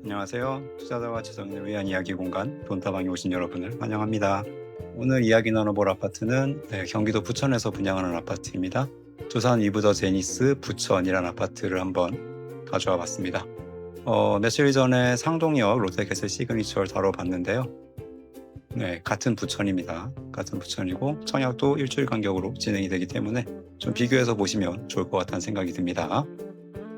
안녕하세요. 투자자와 지성인을 위한 이야기 공간 돈다방에 오신 여러분을 환영합니다. 오늘 이야기 나눠볼 아파트는 경기도 부천에서 분양하는 아파트입니다. 두산 위브더 제니스 부천이라는 아파트를 한번 가져와 봤습니다. 며칠 전에 상동역 롯데캐슬 시그니처를 다뤄봤는데요. 같은 부천입니다. 같은 부천이고 청약도 일주일 간격으로 진행이 되기 때문에 좀 비교해서 보시면 좋을 것 같다는 생각이 듭니다.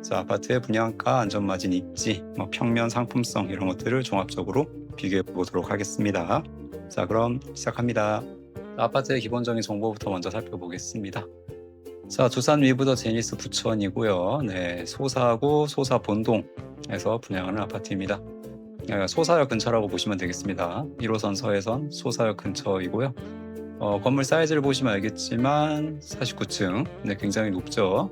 자, 아파트의 분양가, 안전마진 입지, 평면 상품성 이런 것들을 종합적으로 비교해 보도록 하겠습니다. 자, 그럼 시작합니다. 아파트의 기본적인 정보부터 먼저 살펴보겠습니다. 자, 두산 위브더 제니스 부천이고요. 소사하고 소사 본동에서 분양하는 아파트입니다. 소사역 근처라고 보시면 되겠습니다. 1호선 서해선 소사역 근처이고요. 건물 사이즈를 보시면 알겠지만 49층, 굉장히 높죠.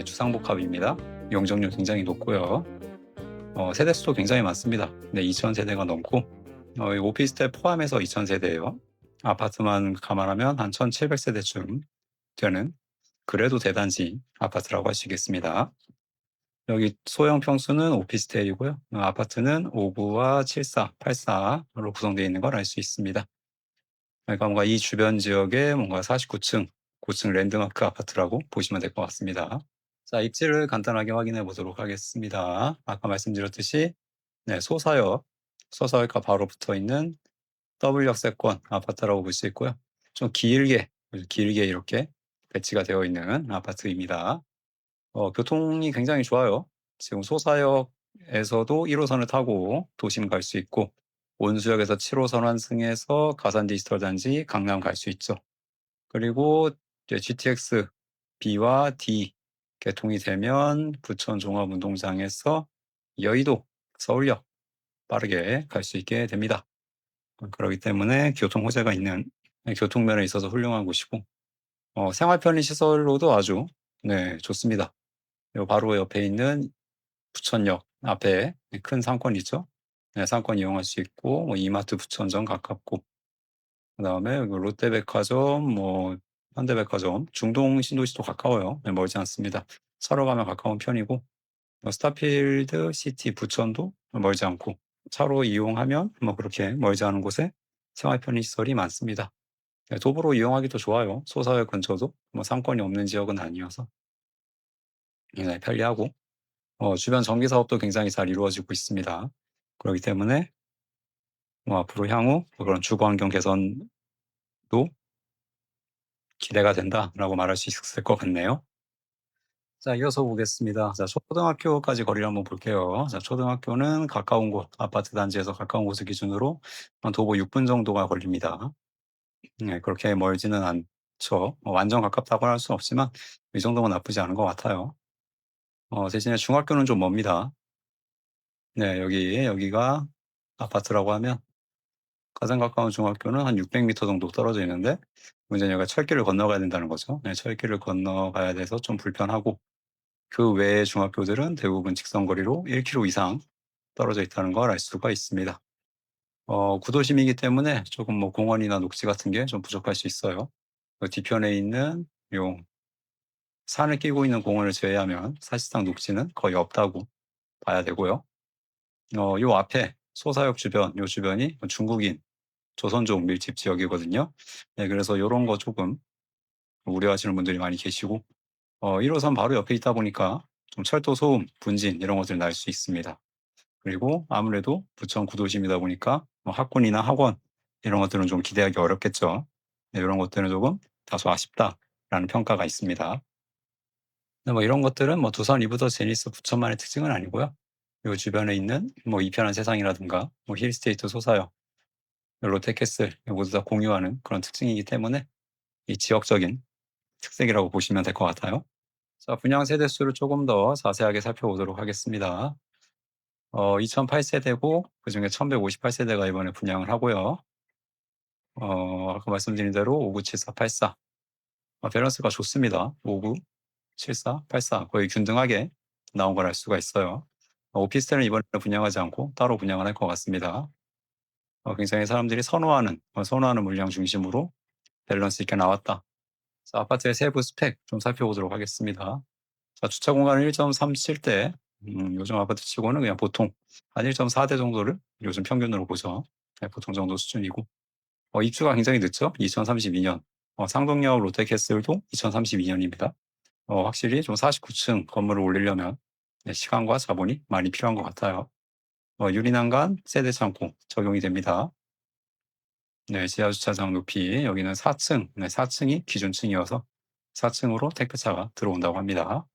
주상복합입니다. 용적률 굉장히 높고요. 세대수도 굉장히 많습니다. 2,000세대가 넘고 오피스텔 포함해서 2,000세대예요. 아파트만 감안하면 한 1,700세대쯤 되는 그래도 대단지 아파트라고 할 수 있겠습니다. 여기 소형 평수는 오피스텔이고요. 아파트는 5구와 74, 84로 구성되어 있는 걸 알 수 있습니다. 그러니까 뭔가 이 주변 지역에 뭔가 49층, 고층 랜드마크 아파트라고 보시면 될 것 같습니다. 자, 입지를 간단하게 확인해 보도록 하겠습니다. 아까 말씀드렸듯이 소사역과 바로 붙어 있는 W역세권 아파트라고 볼 수 있고요. 좀 길게 이렇게 배치가 되어 있는 아파트입니다. 교통이 굉장히 좋아요. 지금 소사역에서도 1호선을 타고 도심 갈 수 있고 온수역에서 7호선 환승해서 가산 디지털 단지 강남 갈 수 있죠. 그리고 이제 GTX B와 D 개통이 되면 부천 종합운동장에서 여의도, 서울역 빠르게 갈 수 있게 됩니다. 그렇기 때문에 교통 호재가 있는 교통면에 있어서 훌륭한 곳이고 생활 편의 시설로도 아주 좋습니다. 바로 옆에 있는 부천역 앞에 큰 상권 있죠. 상권 이용할 수 있고 이마트 부천점 가깝고 그다음에 롯데백화점, 현대백화점, 중동 신도시도 가까워요. 멀지 않습니다. 차로 가면 가까운 편이고 스타필드 시티 부천도 멀지 않고 차로 이용하면 그렇게 멀지 않은 곳에 생활 편의 시설이 많습니다. 도보로 이용하기도 좋아요. 소사역 근처도 상권이 없는 지역은 아니어서 편리하고 주변 전기 사업도 굉장히 잘 이루어지고 있습니다. 그렇기 때문에 앞으로 향후 그런 주거 환경 개선도 기대가 된다라고 말할 수 있을 것 같네요. 자, 이어서 보겠습니다. 자, 초등학교까지 거리를 한번 볼게요. 자, 초등학교는 가까운 곳, 아파트 단지에서 가까운 곳을 기준으로 한 도보 6분 정도가 걸립니다. 그렇게 멀지는 않죠. 완전 가깝다고 할 수는 없지만 이 정도면 나쁘지 않은 것 같아요. 대신에 중학교는 좀 멉니다. 여기가 아파트라고 하면 가장 가까운 중학교는 한 600m 정도 떨어져 있는데 문제는 여기가 철길을 건너가야 된다는 거죠. 철길을 건너가야 돼서 좀 불편하고 그 외의 중학교들은 대부분 직선거리로 1km 이상 떨어져 있다는 걸 알 수가 있습니다. 구도심이기 때문에 조금 공원이나 녹지 같은 게 좀 부족할 수 있어요. 그 뒤편에 있는 요 산을 끼고 있는 공원을 제외하면 사실상 녹지는 거의 없다고 봐야 되고요. 요 앞에 소사역 주변, 요 주변이 중국인, 조선족 밀집 지역이거든요. 그래서 요런 거 조금 우려하시는 분들이 많이 계시고 1호선 바로 옆에 있다 보니까 좀 철도 소음, 분진 이런 것들 날 수 있습니다. 그리고 아무래도 부천 구도심이다 보니까 학군이나 학원 이런 것들은 좀 기대하기 어렵겠죠. 이런 것들은 조금 다소 아쉽다라는 평가가 있습니다. 이런 것들은 두산 리브더 제니스 부천만의 특징은 아니고요. 요 주변에 있는 이편한 세상이라든가 힐스테이트 소사역, 롯데캐슬 모두 다 공유하는 그런 특징이기 때문에 이 지역적인 특색이라고 보시면 될 것 같아요. 자, 분양 세대수를 조금 더 자세하게 살펴보도록 하겠습니다. 2008세대고 그중에 1158세대가 이번에 분양을 하고요. 아까 말씀드린 대로 59, 74, 84 밸런스가 좋습니다. 59, 74, 84 거의 균등하게 나온 걸 알 수가 있어요. 오피스텔은 이번에 분양하지 않고 따로 분양을 할 것 같습니다. 굉장히 사람들이 선호하는 물량 중심으로 밸런스 있게 나왔다. 자, 아파트의 세부 스펙 좀 살펴보도록 하겠습니다. 자, 주차 공간은 1.37대, 요즘 아파트 치고는 그냥 보통 한 1.4대 정도를 요즘 평균으로 보죠. 네, 보통 정도 수준이고. 입주가 굉장히 늦죠. 2032년. 상동역 롯데캐슬도 2032년입니다. 확실히 좀 49층 건물을 올리려면 네, 시간과 자본이 많이 필요한 것 같아요. 유리난간, 세대 창고 적용이 됩니다. 네, 지하 주차장 높이 여기는 4층, 네, 4층이 기준층이어서 4층으로 택배차가 들어온다고 합니다.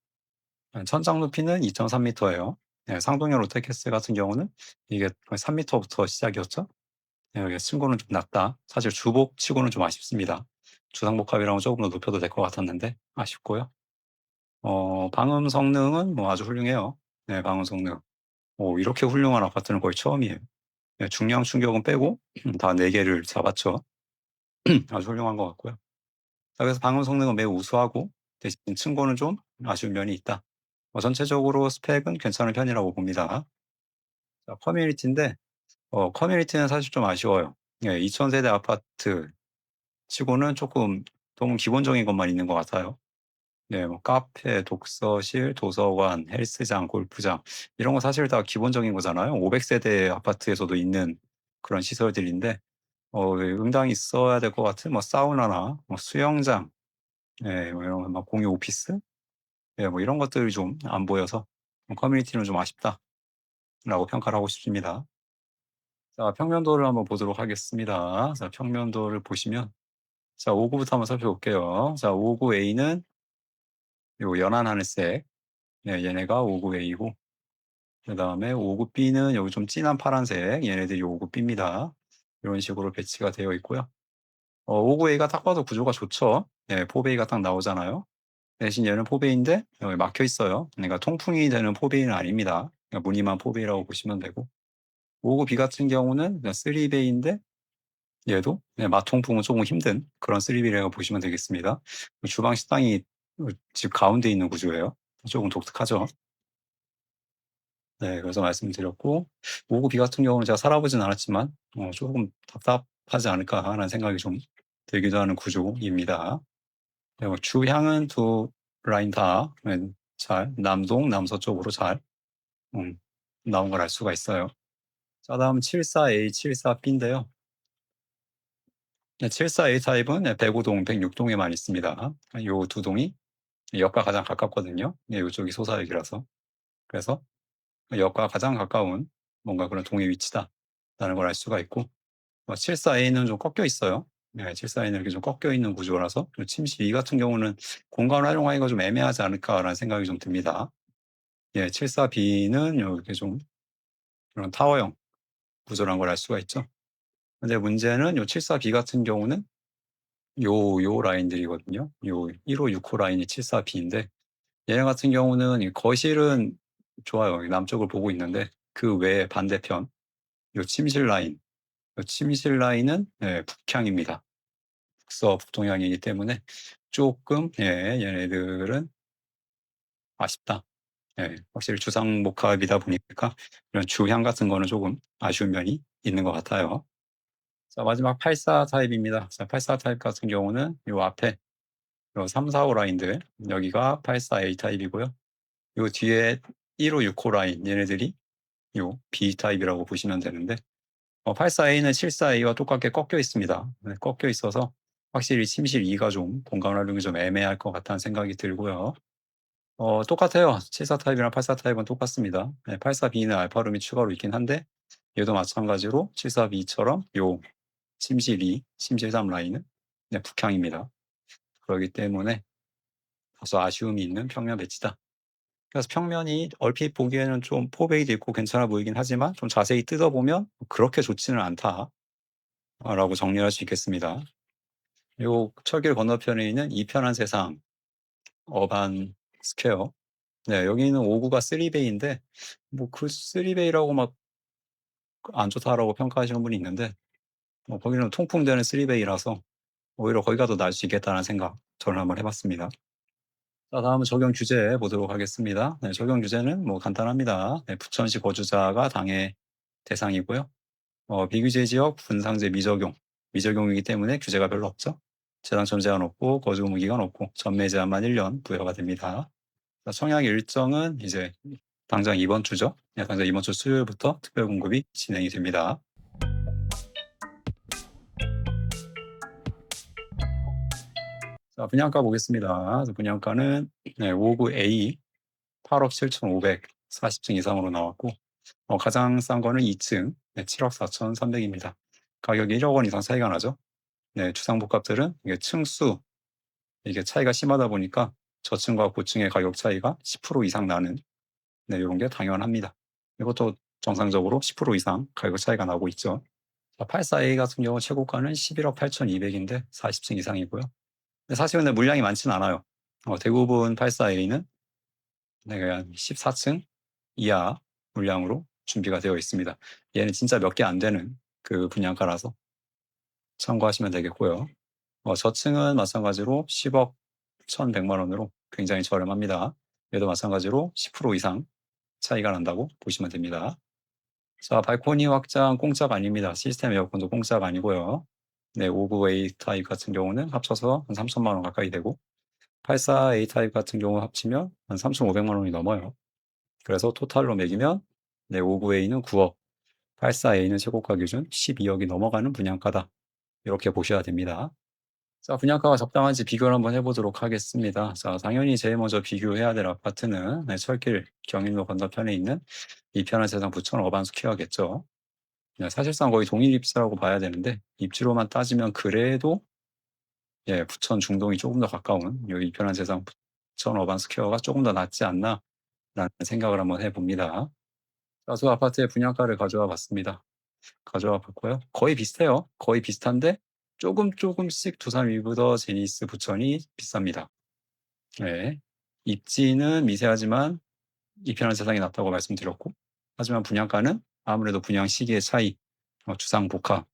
천장 높이는 2.3m예요. 네, 상동역 롯데캐슬 같은 경우는 이게 거의 3m부터 시작이었죠. 네, 여기 층고는 좀 낮다. 사실 주복치고는 좀 아쉽습니다. 주상복합이라면 조금 더 높여도 될 것 같았는데 아쉽고요. 방음 성능은 뭐 아주 훌륭해요. 네, 방음 성능. 이렇게 훌륭한 아파트는 거의 처음이에요. 네, 중량 충격은 빼고 다 4개를 잡았죠. 아주 훌륭한 것 같고요. 자, 그래서 방음 성능은 매우 우수하고 대신 층고는 좀 아쉬운 면이 있다. 전체적으로 스펙은 괜찮은 편이라고 봅니다. 자, 커뮤니티인데 커뮤니티는 사실 좀 아쉬워요. 예, 2000세대 아파트 치고는 조금 너무 기본적인 것만 있는 것 같아요. 네, 뭐 카페, 독서실, 도서관, 헬스장, 골프장 이런 거 사실 다 기본적인 거잖아요. 500세대 아파트에서도 있는 그런 시설들인데 응당이 있어야 될 것 같은 뭐 사우나나 뭐 수영장, 예, 뭐 이런 막 공유 오피스, 예, 뭐 이런 것들이 좀 안 보여서 커뮤니티는 좀 아쉽다라고 평가를 하고 싶습니다. 자, 평면도를 한번 보도록 하겠습니다. 자, 평면도를 보시면 자, 5구부터 한번 살펴볼게요. 자, 5구 A는 요 연한 하늘색, 네, 얘네가 5구 A고 그다음에 5구 B는 여기 좀 진한 파란색, 얘네들이 5구 B입니다. 이런 식으로 배치가 되어 있고요. 5구 A가 딱 봐도 구조가 좋죠. 네, 포베이가 딱 나오잖아요. 대신 얘는 포베이인데 여기 막혀 있어요. 그러니까 통풍이 되는 포베이는 아닙니다. 그러니까 무늬만 포베이라고 보시면 되고 5구 B 같은 경우는 그냥 3베이인데 얘도 네, 마통풍은 조금 힘든 그런 3B라고 보시면 되겠습니다. 주방 식당이 집 가운데 있는 구조예요. 조금 독특하죠. 네, 그래서 말씀드렸고 5구 B 같은 경우는 제가 살아보진 않았지만 조금 답답하지 않을까 하는 생각이 좀 들기도 하는 구조입니다. 그리고 주향은 두 라인 다 잘 남동, 남서쪽으로 잘 음, 나온 걸 알 수가 있어요. 자, 다음 74A, 74B인데요. 네, 74A 타입은 105동, 106동에만 있습니다. 요 두 동이 역과 가장 가깝거든요. 네, 요쪽이 소사역이라서. 그래서 역과 가장 가까운 뭔가 그런 동의 위치다라는 걸 알 수가 있고 74A는 좀 꺾여 있어요. 네, 74A는 이렇게 좀 꺾여 있는 구조라서 침실 2 같은 경우는 공간을 활용하기가 좀 애매하지 않을까라는 생각이 좀 듭니다. 예, 74B는 이렇게 좀 그런 타워형 구조란 걸 알 수가 있죠. 근데 문제는 요 74B 같은 경우는 요 라인들이거든요. 요 1호, 6호 라인이 74B인데 얘네 같은 경우는 이 거실은 좋아요. 남쪽을 보고 있는데 그 외에 반대편 요 침실 라인, 요 침실 라인은 예, 북향입니다. 북서북동향이기 때문에 조금 예, 얘네들은 아쉽다. 예, 확실히 주상복합이다 보니까 이런 주향 같은 거는 조금 아쉬운 면이 있는 것 같아요. 자, 마지막 84 타입입니다. 자, 84 타입 같은 경우는 요 앞에 요 3, 4호 라인들 여기가 84A 타입이고요. 요 뒤에 1호, 6호 라인 얘네들이 요 B 타입이라고 보시면 되는데 84A는 74A와 똑같게 꺾여 있습니다. 네, 꺾여 있어서 확실히 침실 2가 좀 공간 활용이 좀 애매할 것 같다는 생각이 들고요. 똑같아요. 74 타입이랑 84 타입은 똑같습니다. 네, 84B는 알파룸이 추가로 있긴 한데 얘도 마찬가지로 74B처럼 요 침실 2, 침실 3 라인은 네, 북향입니다. 그렇기 때문에 다소 아쉬움이 있는 평면 배치다. 그래서 평면이 얼핏 보기에는 좀 포베이도 있고 괜찮아 보이긴 하지만 좀 자세히 뜯어보면 그렇게 좋지는 않다라고 정리할 수 있겠습니다. 요 철길 건너편에 있는 이편한 세상 어반 스퀘어. 네, 여기는 5구가 3베이인데 뭐 그 3베이라고 막 안 좋다라고 평가하시는 분이 있는데 거기는 통풍되는 3베이라서 오히려 거기가 더 나을 수 있겠다는 생각 저는 한번 해봤습니다. 자, 다음은 적용 규제 보도록 하겠습니다. 네, 적용 규제는 뭐 간단합니다. 네, 부천시 거주자가 당해 대상이고요. 비규제 지역 분상제 미적용, 미적용이기 때문에 규제가 별로 없죠. 재당첨 제한 없고 거주 의무 기간 없고 전매 제한만 1년 부여가 됩니다. 자, 청약 일정은 이제 당장 이번 주죠. 네, 당장 이번 주 수요일부터 특별 공급이 진행이 됩니다. 자, 분양가 보겠습니다. 그래서 분양가는 59A 8억 7,500 40층 이상으로 나왔고, 가장 싼 거는 2층 7억 4,300입니다. 가격이 1억 원 이상 차이가 나죠. 네, 주상복합들은 이게 층수, 이게 차이가 심하다 보니까 저층과 고층의 가격 차이가 10% 이상 나는, 이런 게 당연합니다. 이것도 정상적으로 10% 이상 가격 차이가 나고 있죠. 84A 같은 경우 최고가는 11억 8,200인데 40층 이상이고요. 근데 사실 근데 물량이 많지는 않아요. 대부분 84A는 한 14층 이하 물량으로 준비가 되어 있습니다. 얘는 진짜 몇 개 안 되는 그 분양가라서 참고하시면 되겠고요. 저층은 마찬가지로 10억 1,100만 원으로 굉장히 저렴합니다. 얘도 마찬가지로 10% 이상 차이가 난다고 보시면 됩니다. 자, 발코니 확장 공짜가 아닙니다. 시스템 에어컨도 공짜가 아니고요. 59A 타입 같은 경우는 합쳐서 한 3천만 원 가까이 되고, 84A 타입 같은 경우 합치면 한 3,500만 원이 넘어요. 그래서 토탈로 매기면 59A는 9억, 84A는 최고가 기준 12억이 넘어가는 분양가다. 이렇게 보셔야 됩니다. 자, 분양가가 적당한지 비교를 한번 해보도록 하겠습니다. 자, 당연히 제일 먼저 비교해야 될 아파트는 철길 경인로 건너편에 있는 이편한 세상 부천 어반스퀘어겠죠. 사실상 거의 동일 입지라고 봐야 되는데, 입지로만 따지면 그래도 부천 중동이 조금 더 가까운 이 이편한 세상 부천 어반스퀘어가 조금 더 낫지 않나라는 생각을 한번 해봅니다. 자, 두 아파트의 분양가를 가져와 봤습니다. 가져와 봤고요. 거의 비슷해요. 거의 비슷한데 조금씩 두산 위브더 제니스 부천이 비쌉니다. 네. 입지는 미세하지만 이편한 세상이 낫다고 말씀드렸고, 하지만 분양가는 아무래도 분양 시기의 차이, 주상 복합,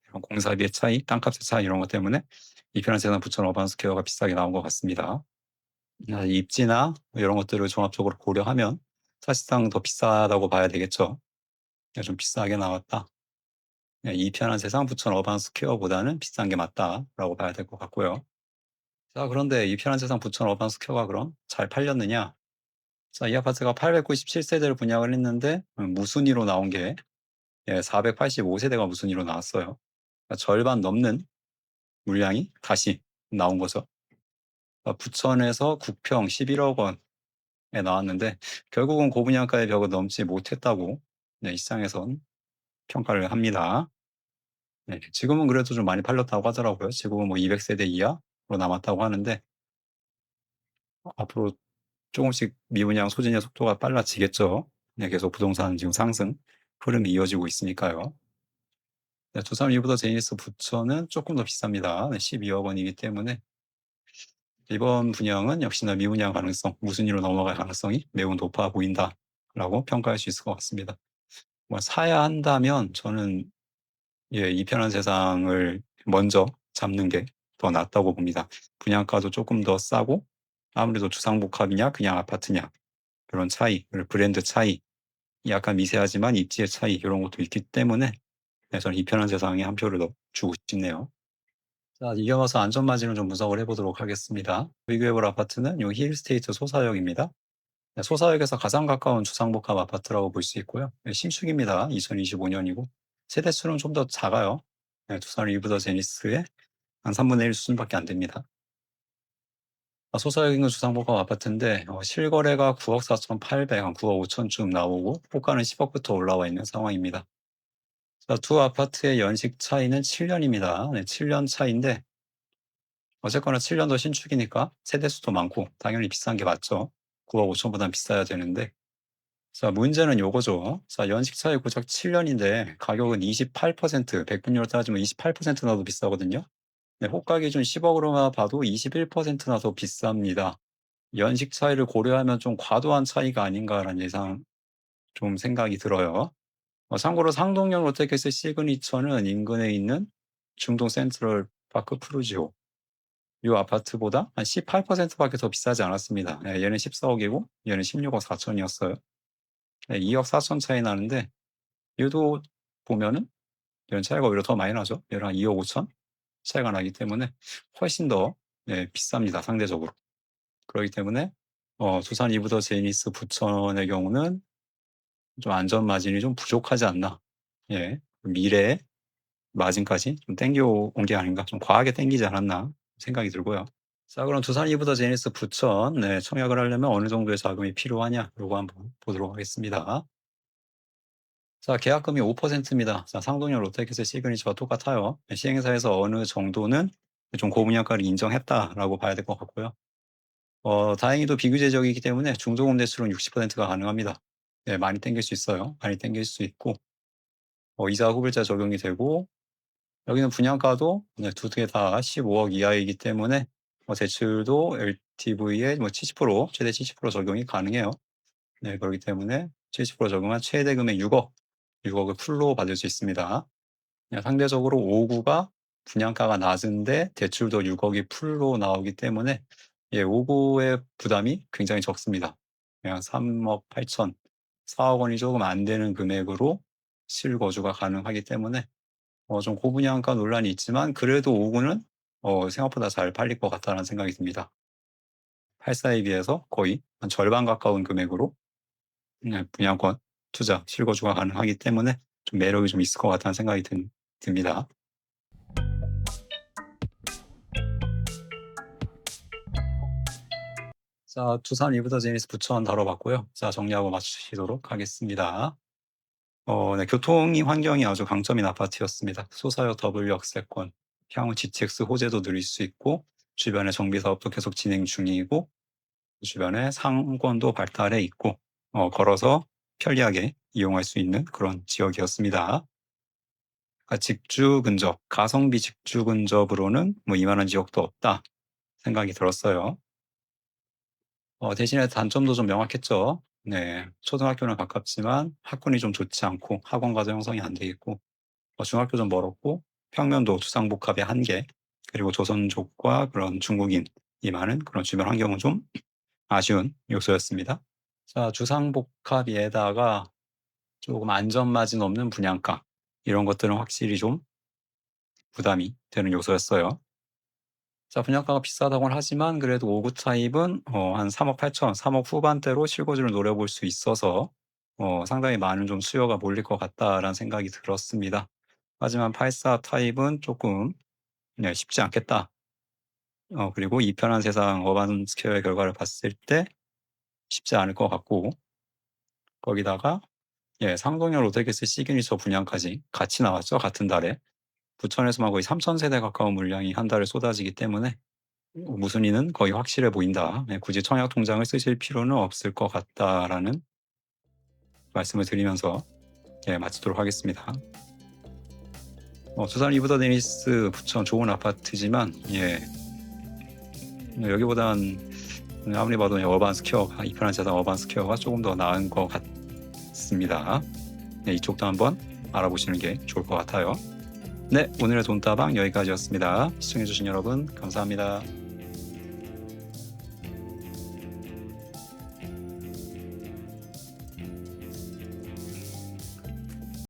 이런 공사비의 차이, 땅값의 차이 이런 것 때문에 이편한 세상 부천 어반스퀘어가 비싸게 나온 것 같습니다. 입지나 이런 것들을 종합적으로 고려하면 사실상 더 비싸다고 봐야 되겠죠. 좀 비싸게 나왔다. 이편한 세상 부천 어반스퀘어보다는 비싼 게 맞다라고 봐야 될 것 같고요. 자, 그런데 이편한 세상 부천 어반스퀘어가 그럼 잘 팔렸느냐? 자, 이 아파트가 897세대를 분양을 했는데 무순위로 나온 게 485세대가 무순위로 나왔어요. 그러니까 절반 넘는 물량이 다시 나온 거죠. 부천에서 9평 11억 원에 나왔는데 결국은 고분양가의 벽을 넘지 못했다고 시장에선 평가를 합니다. 지금은 그래도 좀 많이 팔렸다고 하더라고요. 지금은 뭐 200세대 이하로 남았다고 하는데, 앞으로 조금씩 미분양 소진의 속도가 빨라지겠죠. 계속 부동산 지금 상승 흐름이 이어지고 있으니까요. 두산 위브더 제니스 부천은 조금 더 비쌉니다. 12억 원이기 때문에 이번 분양은 역시나 미분양 가능성, 무순위로 넘어갈 가능성이 매우 높아 보인다라고 평가할 수 있을 것 같습니다. 사야 한다면 저는 이편한 세상을 먼저 잡는 게 더 낫다고 봅니다. 분양가도 조금 더 싸고, 아무래도 주상복합이냐 그냥 아파트냐 그런 차이, 그리고 브랜드 차이, 약간 미세하지만 입지의 차이 이런 것도 있기 때문에 저는 이편한 세상에 한 표를 더 주고 싶네요. 자, 이어서 안전마진을 좀 분석을 해보도록 하겠습니다. 비교해볼 아파트는 이 힐스테이트 소사역입니다. 소사역에서 가장 가까운 주상복합 아파트라고 볼 수 있고요. 신축입니다. 2025년이고 세대수는 좀 더 작아요. 두산 리브더 제니스의 한 3분의 1 수준밖에 안 됩니다. 소사역 인근 주상복합 아파트인데 실거래가 9억 4,800, 한 9억 5천쯤 나오고 호가는 10억부터 올라와 있는 상황입니다. 자, 두 아파트의 연식 차이는 7년입니다. 7년 차인데 어쨌거나 7년 더 신축이니까 세대수도 많고 당연히 비싼 게 맞죠. 9억 5천보단 비싸야 되는데, 자, 문제는 요거죠. 자, 연식 차이 고작 7년인데 가격은 28%, 백분위로 따지면 28%나 더 비싸거든요. 호가 기준 10억으로만 봐도 21%나 더 비쌉니다. 연식 차이를 고려하면 좀 과도한 차이가 아닌가라는 예상, 좀 생각이 들어요. 참고로 상동역 롯데캐슬 시그니처는 인근에 있는 중동 센트럴 파크 프루지오, 이 아파트보다 한 18%밖에 더 비싸지 않았습니다. 얘는 14억이고 얘는 16억 4천이었어요. 2억 4천 차이 나는데, 얘도 보면은 얘는 차이가 오히려 더 많이 나죠. 얘랑 한 2억 5천 차이가 나기 때문에 훨씬 더 비쌉니다, 상대적으로. 그렇기 때문에 두산 이브더 제니스 부천의 경우는 좀 안전 마진이 좀 부족하지 않나. 예. 미래에 마진까지 좀 땡겨온 게 아닌가. 좀 과하게 땡기지 않았나 생각이 들고요. 자, 그럼 두산 이브더 제니스 부천 청약을 하려면 어느 정도의 자금이 필요하냐? 요거 한번 보도록 하겠습니다. 자, 계약금이 5%입니다. 자, 상동역 롯데캐슬 시그니처와 똑같아요. 시행사에서 어느 정도는 좀 고분양가를 인정했다라고 봐야 될 것 같고요. 다행히도 비규제 지역이기 때문에 중도금 대출은 60%가 가능합니다. 네, 많이 땡길 수 있어요. 많이 땡길 수 있고, 이자 후불자 적용이 되고, 여기는 분양가도 두 개 다 15억 이하이기 때문에 대출도 LTV에 70%, 최대 70% 적용이 가능해요. 네, 그렇기 때문에 70% 적용한 최대 금액 6억을 풀로 받을 수 있습니다. 상대적으로 5구가 분양가가 낮은데 대출도 6억이 풀로 나오기 때문에 5구의 부담이 굉장히 적습니다. 그냥 3억 8천, 4억 원이 조금 안 되는 금액으로 실거주가 가능하기 때문에 좀 고분양가 논란이 있지만 그래도 5구는 생각보다 잘 팔릴 것 같다는 생각이 듭니다. 8사에 비해서 거의 한 절반 가까운 금액으로 분양권 투자 실거주가 가능하기 때문에 좀 매력이 좀 있을 것 같다는 생각이 듭니다. 자, 두산 이브더 제니스 부천 다뤄봤고요. 자, 정리하고 마치도록 하겠습니다. 네, 교통이 환경이 아주 강점인 아파트였습니다. 소사역 더블 역세권, 향후 GTX 호재도 누릴 수 있고 주변에 정비 사업도 계속 진행 중이고 주변에 상권도 발달해 있고 걸어서 편리하게 이용할 수 있는 그런 지역이었습니다. 직주 근접, 가성비 직주 근접으로는 이만한 지역도 없다 생각이 들었어요. 대신에 단점도 좀 명확했죠. 네, 초등학교는 가깝지만 학군이 좀 좋지 않고 학원과도 형성이 안 돼 있고 중학교 좀 멀었고 평면도 두상복합의 한계 그리고 조선족과 그런 중국인이 많은 그런 주변 환경은 좀 아쉬운 요소였습니다. 자, 주상복합에다가 조금 안전마진 없는 분양가 이런 것들은 확실히 좀 부담이 되는 요소였어요. 자, 분양가가 비싸다고는 하지만 그래도 5구 타입은 한 3억 8천, 3억 후반대로 실거주를 노려볼 수 있어서 상당히 많은 좀 수요가 몰릴 것 같다라는 생각이 들었습니다. 하지만 84 타입은 조금 쉽지 않겠다. 그리고 이 편한 세상 어반 스퀘어의 결과를 봤을 때 쉽지 않을 것 같고 거기다가 상동역 롯데캐슬 시그니처 분양까지 같이 나왔죠. 같은 달에. 부천에서만 거의 3,000세대 가까운 물량이 한 달에 쏟아지기 때문에 무순위는 거의 확실해 보인다. 굳이 청약 통장을 쓰실 필요는 없을 것 같다라는 말씀을 드리면서 마치도록 하겠습니다. 두산 이브더 제니스 부천 좋은 아파트지만 여기보단 아무리 봐도 어반 스퀘어, 이 편한 세상 어반 스퀘어가 조금 더 나은 것 같습니다. 이쪽도 한번 알아보시는 게 좋을 것 같아요. 네, 오늘의 돈다방 여기까지였습니다. 시청해주신 여러분 감사합니다.